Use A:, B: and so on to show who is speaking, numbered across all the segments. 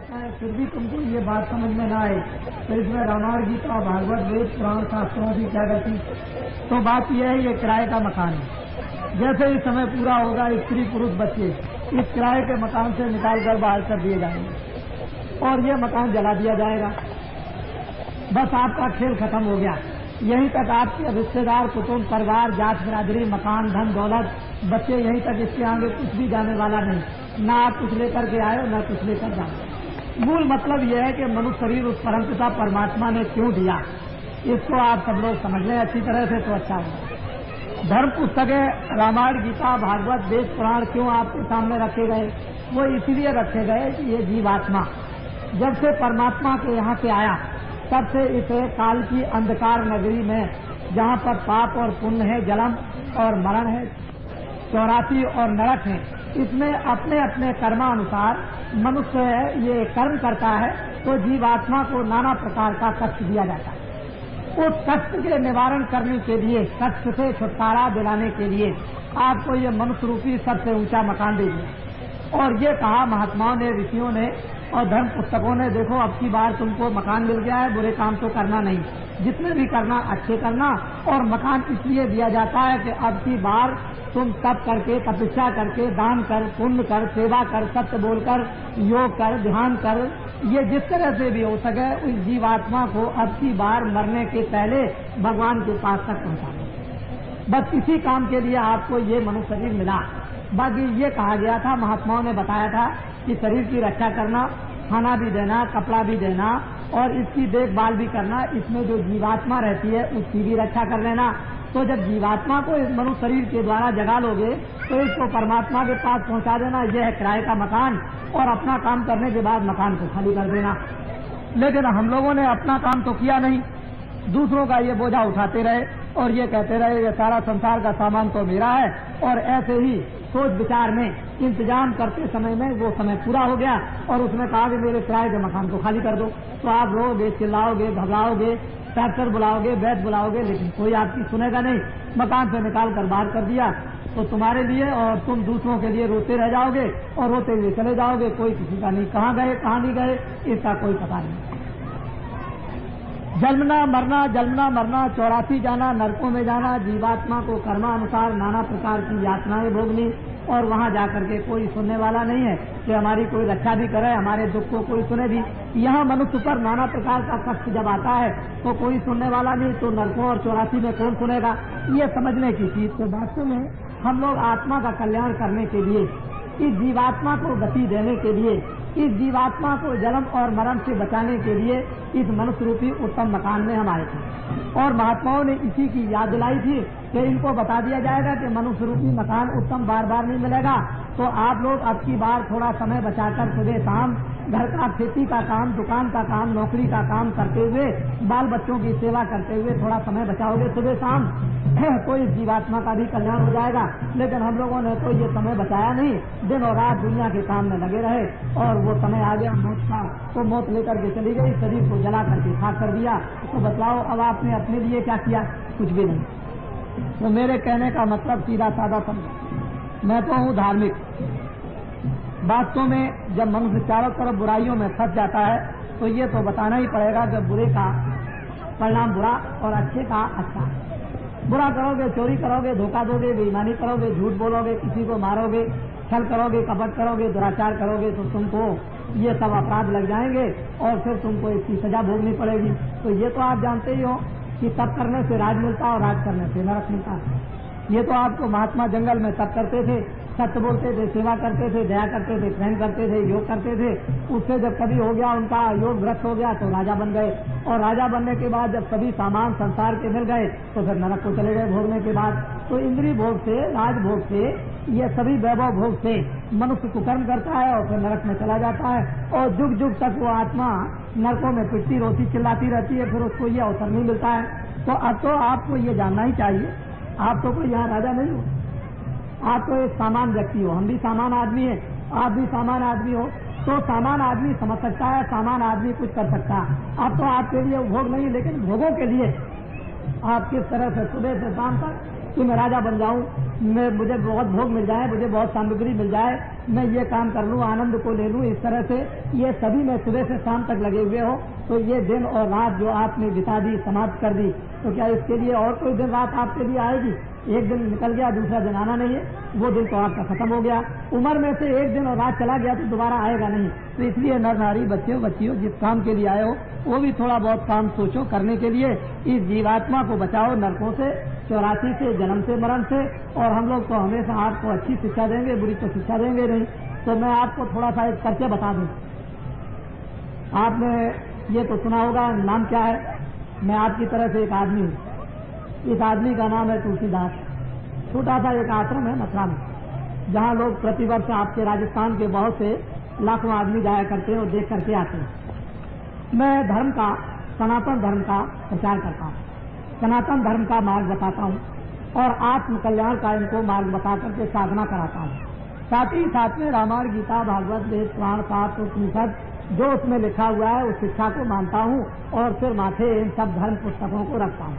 A: जाता है फिर भी तुमको ये बात समझ में ना आए तो इसमें रामायण गीता भागवत वेद पुराण शास्त्रों की क्या गलती। तो बात यह है ये किराए का मकान है। जैसे ही समय पूरा होगा स्त्री पुरुष बच्चे इस किराए के मकान से निकाल कर बाहर कर दिए जाएंगे और ये मकान जला दिया जाएगा। बस आपका खेल खत्म हो गया। यहीं तक आपके रिश्तेदार कुटुंब परिवार जात बिरादरी मकान धन दौलत बच्चे यहीं तक, इसके आगे कुछ भी जाने वाला नहीं। ना आप कुछ लेकर के आए न कुछ लेकर जाओ। मूल मतलब यह है कि मनुष्य शरीर उस परमपिता परमात्मा ने क्यों दिया, इसको आप सब लोग समझ लें अच्छी तरह से तो अच्छा होगा। धर्म पुस्तकें रामायण गीता भागवत वेद पुराण क्यों आपके सामने रखे गए? वो इसलिए रखे गए कि ये जीवात्मा जब से परमात्मा के यहाँ से आया तब से इस काल की अंधकार नगरी में जहाँ पर पाप और पुण्य है, जन्म और मरण है, 84 और नरक है, इसमें अपने अपने कर्मानुसार मनुष्य ये कर्म करता है तो जीवात्मा को नाना प्रकार का कष्ट दिया जाता है। उस कष्ट के निवारण करने के लिए, कष्ट से छुटकारा दिलाने के लिए आपको ये मनुष्य रूपी सबसे ऊंचा मकान दे दिया। और ये कहा महात्माओं ने, ऋषियों ने और धर्म पुस्तकों ने, देखो अब की बार तुमको मकान मिल गया है, बुरे काम तो करना नहीं, जितने भी करना अच्छे करना। और मकान इसलिए दिया जाता है कि अब की बार तुम तप करके, तपस्या करके, दान कर, पुण्य कर, सेवा कर, सत्य बोलकर, योग कर, ध्यान कर, ये जिस तरह से भी हो सके उस जीवात्मा को अब की बार मरने के पहले भगवान के पास तक पहुंचा दो। बस इसी काम के लिए आपको ये मनुष्य शरीर मिला। बाकी ये कहा गया था, महात्माओं ने बताया था कि शरीर की रक्षा करना, खाना भी देना, कपड़ा भी देना और इसकी देखभाल भी करना, इसमें जो जीवात्मा रहती है उसकी भी रक्षा कर लेना। तो जब जीवात्मा को इस मनुष्य शरीर के द्वारा जगा लोगे तो इसको परमात्मा के पास पहुंचा देना, यह है किराए का मकान। और अपना काम करने के बाद मकान को खाली कर देना। लेकिन हम लोगों ने अपना काम तो किया नहीं, दूसरों का ये बोझा उठाते रहे और ये कहते रहे ये सारा संसार का सामान तो मेरा है। और ऐसे ही सोच विचार में इंतजाम करते समय में वो समय पूरा हो गया और उसने कहा कि मेरे किराए के मकान को खाली कर दो। तो आप रोगे, चिल्लाओगे, घबराओगे, ट्रैक्टर बुलाओगे, बैठ बुलाओगे, लेकिन कोई आपकी सुनेगा नहीं। मकान से निकाल कर बाहर कर दिया तो तुम्हारे लिए और तुम दूसरों के लिए रोते रह जाओगे और रोते हुए चले जाओगे। कोई किसी का नहीं, कहाँ गए कहाँ नहीं गए इसका कोई पता नहीं। जन्मना मरना, 84 जाना, नरकों में जाना, जीवात्मा को कर्मानुसार नाना प्रकार की यातनाएं भोगनी और वहां जाकर के कोई सुनने वाला नहीं है कि हमारी कोई रक्षा भी करे, हमारे दुख को कोई सुने भी। यहाँ मनुष्य पर नाना प्रकार का कष्ट जब आता है तो कोई सुनने वाला नहीं, तो नरकों और 84 में कौन सुनेगा? ये समझने की चीज। तो वास्तव में हम लोग आत्मा का कल्याण करने के लिए, इस जीवात्मा को गति देने के लिए, इस जीवात्मा को जन्म और मरण से बचाने के लिए इस मनुष्य रूपी उत्तम मकान में हम आए थे। और महात्माओं ने इसी की याद दिलाई थी कि इनको बता दिया जाएगा कि मनुष्य रूपी मकान उत्तम बार बार नहीं मिलेगा। तो आप लोग अब की बार थोड़ा समय बचाकर सुबह शाम घर का, खेती का काम, दुकान का काम, नौकरी का काम करते हुए, बाल बच्चों की सेवा करते हुए थोड़ा समय बचाओगे सुबह शाम तो इस जीवात्मा का भी कल्याण हो जाएगा। लेकिन हम लोगों ने तो ये समय बचाया नहीं, दिन और रात दुनिया के काम में लगे रहे और वो समय आ गया मौत का, तो मौत लेकर के चली गई, शरीर को जला करके खाक कर दिया। तो बतलाओ अब आपने अपने लिए क्या किया? कुछ भी नहीं। तो मेरे कहने का मतलब सीधा साधा समझो, मैं तो हूँ धार्मिक। वास्तव में जब मनुष्य चारों तरफ बुराइयों में फंस जाता है तो ये तो बताना ही पड़ेगा कि बुरे का परिणाम बुरा और अच्छे का अच्छा। बुरा करोगे, चोरी करोगे, धोखा दोगे, बेईमानी करोगे, झूठ बोलोगे, किसी को मारोगे, छल करोगे, कपट करोगे, दुराचार करोगे तो तुमको ये सब अपराध लग जाएंगे और फिर तुमको इसकी सजा भोगनी पड़ेगी। तो ये तो आप जानते ही हो कि तप करने से राज मिलता है और राज करने से नरक मिलता है। ये तो आपको महात्मा जंगल में तप करते थे, सत्य बोलते थे, सेवा करते थे, दया करते थे, प्रेम करते थे, योग करते थे। उससे जब कभी हो गया उनका योग भ्रष्ट हो गया तो राजा बन गए। और राजा बनने के बाद जब सभी सामान संसार के मिल गए तो फिर नरक को चले गए भोगने के बाद। तो इंद्रिय भोग से, राज भोग से, ये सभी वैभव भोग से मनुष्य कुकर्म करता है और फिर नरक में चला जाता है। और जुग जुग तक वो आत्मा नरकों में पिटती रोती चिल्लाती रहती है, फिर उसको ये अवसर नहीं मिलता है। तो अब तो आपको ये जानना ही चाहिए, आप तो कोई यहाँ राजा नहीं हो, आप तो एक सामान्य व्यक्ति हो। हम भी सामान्य आदमी है, आप भी सामान्य आदमी हो। तो सामान्य आदमी समझ सकता है, सामान्य आदमी कुछ कर सकता है। अब तो आपके लिए भोग नहीं, लेकिन भोगों के लिए आप किस तरह से सुबह से शाम तक कि मैं राजा बन जाऊं, मुझे बहुत भोग मिल जाए, मुझे बहुत सामग्री मिल जाए, मैं ये काम कर लूँ, आनंद को ले लूँ, इस तरह से ये सभी में सुबह से शाम तक लगे हुए हो, तो ये दिन और रात जो आपने बिता दी, समाप्त कर दी, तो क्या इसके लिए और कोई दिन रात आपके लिए आएगी? एक दिन निकल गया, दूसरा दिन आना नहीं है, वो दिन तो आपका खत्म हो गया। उम्र में से एक दिन और रात चला गया तो दोबारा आएगा नहीं। तो इसलिए नर नारी, बच्चों बच्चियों, जिस काम के लिए आए हो वो भी थोड़ा बहुत काम सोचो करने के लिए। इस जीवात्मा को बचाओ नरकों से, 84 से, जन्म से, मरण से। और हम लोग तो हमेशा आपको अच्छी शिक्षा देंगे, बुरी तो शिक्षा देंगे नहीं। तो मैं आपको थोड़ा सा एक करके बता दूं। आपने ये तो सुना होगा, नाम क्या है? मैं आपकी तरह से एक आदमी हूँ। इस आदमी का नाम है तुलसीदास। छोटा सा एक आश्रम है मथुरा में, जहाँ लोग प्रतिवर्ष आपके राजस्थान के बहुत से लाखों आदमी जाया करते हैं और देख करके आते हैं। मैं धर्म का, सनातन धर्म का प्रचार करता हूँ, सनातन धर्म का मार्ग बताता हूँ और आत्म कल्याण का इनको मार्ग बता करके साधना कराता हूँ। साथ ही साथ में रामायण, गीता, भागवत, वेद, पुराण, शास्त्र, उपनिषद जो उसमें लिखा हुआ है उस शिक्षा को मानता हूँ और फिर माथे इन सब धर्म पुस्तकों को रखता हूँ।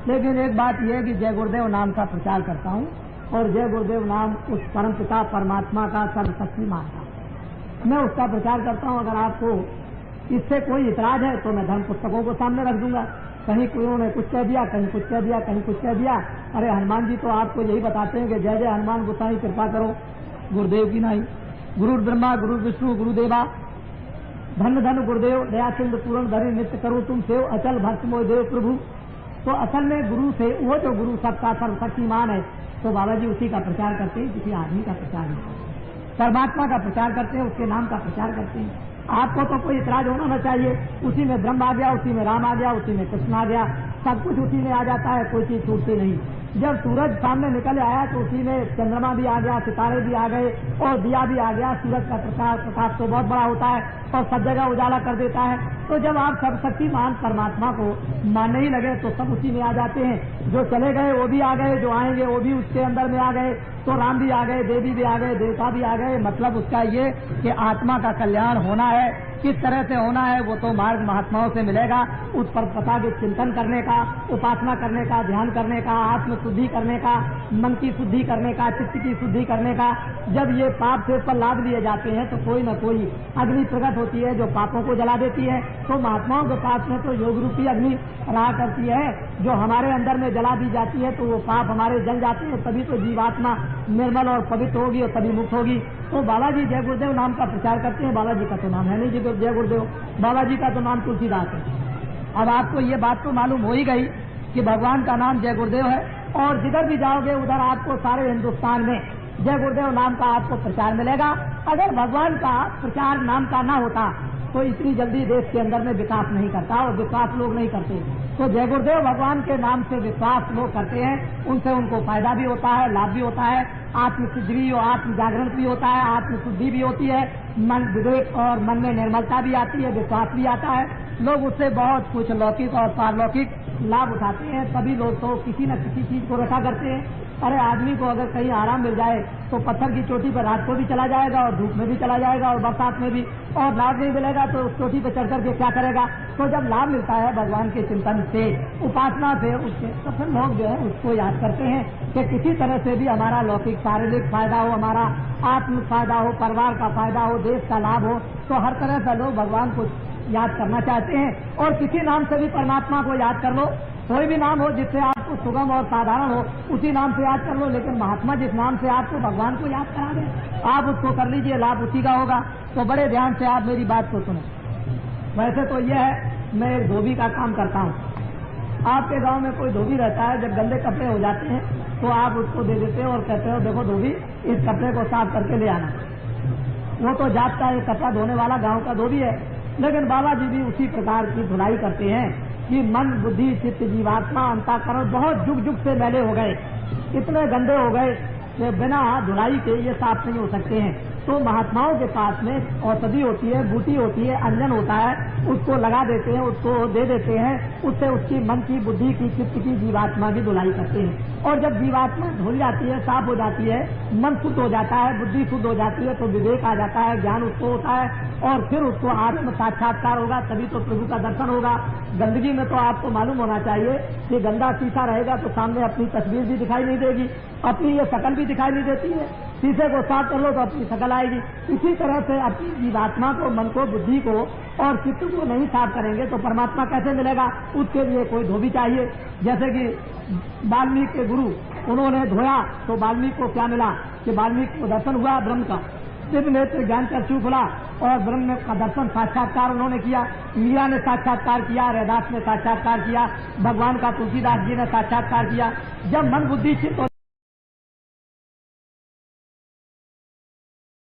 A: लेकिन एक बात यह है कि जय गुरुदेव नाम का प्रचार करता हूँ और जय गुरुदेव नाम उस परम पिता परमात्मा का सर्वशक्ति मानता हूँ। मैं उसका प्रचार करता हूँ। अगर आपको इससे कोई इतराज है तो मैं धर्म पुस्तकों को सामने रख दूंगा। कहीं कोई उन्होंने कुछ कह दिया, कहीं कुछ कह दिया, कहीं कुछ कह दिया। अरे हनुमान जी तो आपको यही बताते हैं कि जय जय हनुमान गोसाई कृपा करो गुरुदेव की नहीं। गुरु ब्रह्मा गुरु विष्णु गुरुदेवा, धन धन गुरुदेव, दया सिंधु पूर्ण धरि नित्य करो तुम सेव, अचल भक्त मोह देव प्रभु। तो असल में गुरु से वो जो गुरु सबका सर्वशक्तिमान है, तो बाबा जी उसी का प्रचार करते हैं, किसी आदमी का प्रचार नहीं। परमात्मा का प्रचार करते हैं, उसके नाम का प्रचार करते हैं। आपको तो कोई इतराज होना न चाहिए। उसी में ब्रह्म आ गया, उसी में राम आ गया, उसी में कृष्ण आ गया, सब कुछ उसी में आ जाता है, कोई चीज छूटती नहीं। जब सूरज सामने निकल आया तो उसी में चंद्रमा भी आ गया, सितारे भी आ गए और दिया भी आ गया। सूरज का प्रकाश तो बहुत बड़ा होता है और सब जगह उजाला कर देता है। तो जब आप सर्वशक्तिमान परमात्मा को मानने ही लगे तो सब उसी में आ जाते हैं। जो चले गए वो भी आ गए, जो आएंगे वो भी उसके अंदर में आ गए। तो राम भी आ गए, देवी भी आ गए, देवता भी आ गए। मतलब उसका ये कि आत्मा का कल्याण होना है। किस तरह से होना है वो तो मार्ग महात्माओं से मिलेगा। उस पर पता के चिंतन करने का, उपासना करने का, ध्यान करने का, आत्म शुद्धि करने का, मन की शुद्धि करने का, चित्त की शुद्धि करने का। जब ये पाप से पर लाभ लिए जाते हैं तो कोई न कोई अग्नि प्रकट होती है जो पापों को जला देती है। तो महात्माओं के पास में तो योग रूपी अग्नि रहा करती है जो हमारे अंदर में जला दी जाती है, तो वो पाप हमारे जल जाते हैं। तभी तो जीवात्मा निर्मल और पवित्र होगी और तभी मुक्त होगी। तो बाबा जी जय गुरुदेव नाम का प्रचार करते हैं। बाबा जी का तो नाम है नहीं जी जय गुरुदेव, बाबा जी का तो नाम तुलसीदास है। अब आपको ये बात तो मालूम हो ही गई कि भगवान का नाम जय गुरुदेव है और जिधर भी जाओगे उधर आपको सारे हिंदुस्तान में जय गुरुदेव नाम का आपको प्रचार मिलेगा। अगर भगवान का प्रचार नाम का ना होता तो इतनी जल्दी देश के अंदर में विकास नहीं करता और विश्वास लोग नहीं करते। तो जय गुरुदेव भगवान के नाम से विश्वास लोग करते हैं, उनसे उनको फायदा भी होता है, लाभ भी होता है, आत्म सिद्धि भी और आत्म जागरण भी होता है, आत्म शुद्धि भी होती है, मन विवेक और मन में निर्मलता भी आती है, विश्वास भी आता है। लोग उससे बहुत कुछ लौकिक और पारलौकिक लाभ उठाते हैं। सभी लोग तो किसी न किसी चीज को रखा करते हैं। अरे आदमी को अगर कहीं आराम मिल जाए तो पत्थर की चोटी पर रात को भी चला जाएगा और धूप में भी चला जाएगा और बरसात में भी, और लाभ नहीं मिलेगा तो उस चोटी पर चढ़ करके क्या करेगा। तो जब लाभ मिलता है भगवान के चिंतन से, उपासना से, उससे तो फिर लोग जो है उसको याद करते हैं कि किसी तरह से भी हमारा लौकिक शारीरिक फायदा हो, हमारा आत्म फायदा हो, परिवार का फायदा हो, देश का लाभ हो। तो हर तरह से लोग भगवान को याद करना चाहते हैं। और किसी नाम से भी परमात्मा को याद कर लो, कोई भी नाम हो जिससे आपको सुगम और साधारण हो उसी नाम से याद कर लो। लेकिन महात्मा जिस नाम से आपको भगवान को याद करा दे आप उसको कर लीजिए, लाभ उसी का होगा। तो बड़े ध्यान से आप मेरी बात को सुनो। वैसे तो यह है मैं एक धोबी का काम करता हूँ। आपके गांव में कोई धोबी रहता है, जब गंदे कपड़े हो जाते हैं तो आप उसको दे देते हो और कहते हो देखो धोबी इस कपड़े को साफ करके ले आना। वो तो जात का एक कपड़ा धोने वाला गाँव का धोबी है। लेकिन बाबा जी भी उसी प्रकार की धुलाई करते हैं कि मन बुद्धि चित्त जीवात्मा अंतःकरण बहुत जुग जुग से मैले हो गए, इतने गंदे हो गए कि बिना धुलाई के ये साफ नहीं हो सकते हैं। तो महात्माओं के पास में औषधि होती है, बूटी होती है, अंजन होता है, उसको लगा देते हैं, उसको दे देते हैं। उससे उसकी मन की, बुद्धि की, चित्त की, जीवात्मा की धुलाई करते हैं। और जब जीवात्मा धुल जाती है, साफ हो जाती है, मन शुद्ध हो जाता है, बुद्धि शुद्ध हो जाती है, तो विवेक आ जाता है, ज्ञान उसको होता है और फिर उसको आत्म साक्षात्कार होगा, तभी तो प्रभु का दर्शन होगा। गंदगी में तो आपको मालूम होना चाहिए कि गंदा शीशा रहेगा तो सामने अपनी तस्वीर भी दिखाई नहीं देगी, अपनी ये शकल भी दिखाई नहीं देती है। शीशे को साफ कर लो तो अपनी शकल आएगी। इसी तरह से अपनी जीवात्मा को, मन को, बुद्धि को और चित्त को नहीं साफ करेंगे तो परमात्मा कैसे मिलेगा? उसके लिए कोई धोबी चाहिए। जैसे कि वाल्मीकि के गुरु, उन्होंने धोया तो वाल्मीकि को क्या मिला कि वाल्मीकि को दर्शन हुआ ब्रह्म का, दिव्य नेत्र ज्ञान चक्षु खुला और ब्रह्म का दर्शन साक्षात्कार उन्होंने किया। मीरा ने साक्षात्कार किया, रैदास ने साक्षात्कार किया, भगवान का तुलसीदास जी ने साक्षात्कार किया। जब मन बुद्धि चित्त